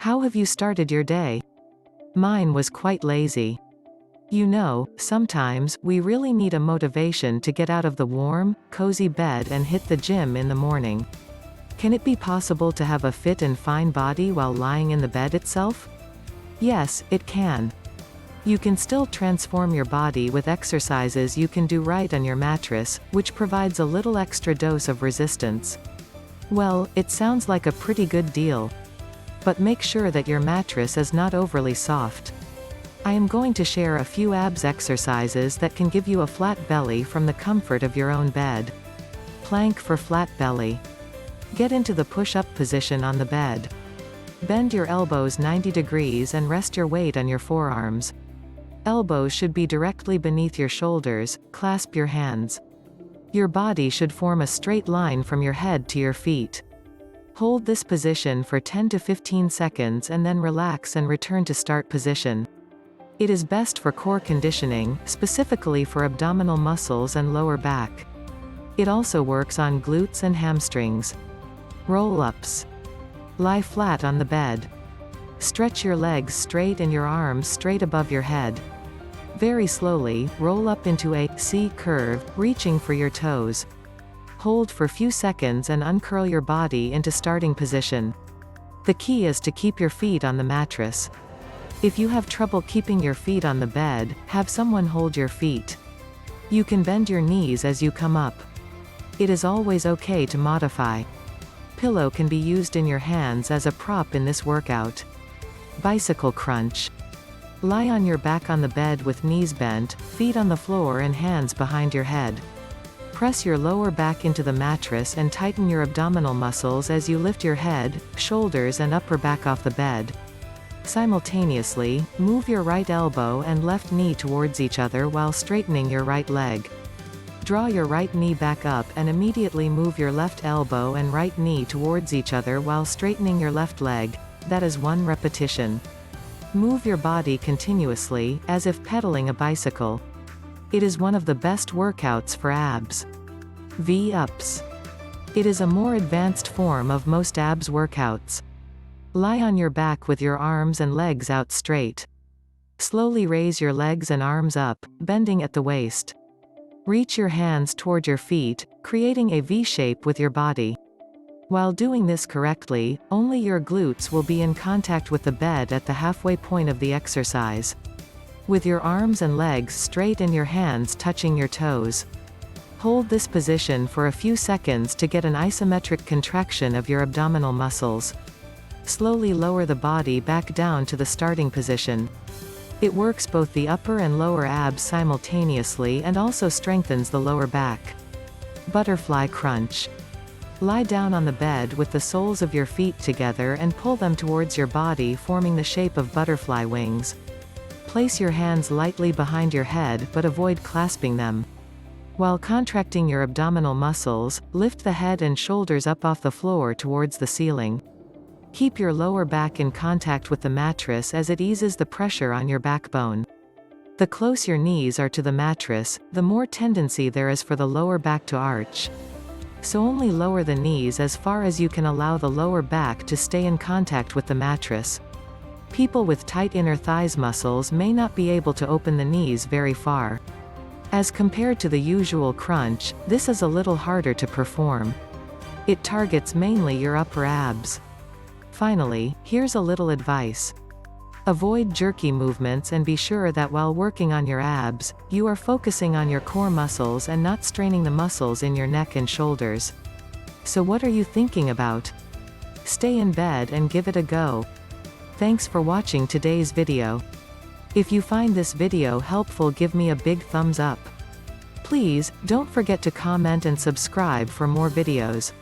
How have you started your day? Mine was quite lazy. You know, sometimes, we really need a motivation to get out of the warm, cozy bed and hit the gym in the morning. Can it be possible to have a fit and fine body while lying in the bed itself? Yes, it can. You can still transform your body with exercises you can do right on your mattress, which provides a little extra dose of resistance. Well, it sounds like a pretty good deal. But make sure that your mattress is not overly soft. I am going to share a few abs exercises that can give you a flat belly from the comfort of your own bed. Plank for flat belly. Get into the push-up position on the bed. Bend your elbows 90 degrees and rest your weight on your forearms. Elbows should be directly beneath your shoulders. Clasp your hands. Your body should form a straight line from your head to your feet. Hold this position for 10 to 15 seconds and then relax and return to start position. It is best for core conditioning, specifically for abdominal muscles and lower back. It also works on glutes and hamstrings. Roll-ups. Lie flat on the bed. Stretch your legs straight and your arms straight above your head. Very slowly, roll up into a C curve, reaching for your toes. Hold for few seconds and uncurl your body into starting position. The key is to keep your feet on the mattress. If you have trouble keeping your feet on the bed, have someone hold your feet. You can bend your knees as you come up. It is always okay to modify. Pillow can be used in your hands as a prop in this workout. Bicycle crunch. Lie on your back on the bed with knees bent, feet on the floor and hands behind your head. Press your lower back into the mattress and tighten your abdominal muscles as you lift your head, shoulders and upper back off the bed. Simultaneously, move your right elbow and left knee towards each other while straightening your right leg. Draw your right knee back up and immediately move your left elbow and right knee towards each other while straightening your left leg. That is 1 repetition. Move your body continuously, as if pedaling a bicycle. It is one of the best workouts for abs. V-ups. It is a more advanced form of most abs workouts. Lie on your back with your arms and legs out straight. Slowly raise your legs and arms up, bending at the waist. Reach your hands toward your feet, creating a V shape with your body. While doing this correctly, only your glutes will be in contact with the bed at the halfway point of the exercise. With your arms and legs straight and your hands touching your toes. Hold this position for a few seconds to get an isometric contraction of your abdominal muscles. Slowly lower the body back down to the starting position. It works both the upper and lower abs simultaneously and also strengthens the lower back. Butterfly crunch. Lie down on the bed with the soles of your feet together and pull them towards your body, forming the shape of butterfly wings. Place your hands lightly behind your head but avoid clasping them. While contracting your abdominal muscles, lift the head and shoulders up off the floor towards the ceiling. Keep your lower back in contact with the mattress as it eases the pressure on your backbone. The closer your knees are to the mattress, the more tendency there is for the lower back to arch. So only lower the knees as far as you can allow the lower back to stay in contact with the mattress. People with tight inner thighs muscles may not be able to open the knees very far. As compared to the usual crunch, this is a little harder to perform. It targets mainly your upper abs. Finally, here's a little advice. Avoid jerky movements and be sure that while working on your abs, you are focusing on your core muscles and not straining the muscles in your neck and shoulders. So what are you thinking about? Stay in bed and give it a go. Thanks for watching today's video. If you find this video helpful, give me a big thumbs up. Please, don't forget to comment and subscribe for more videos.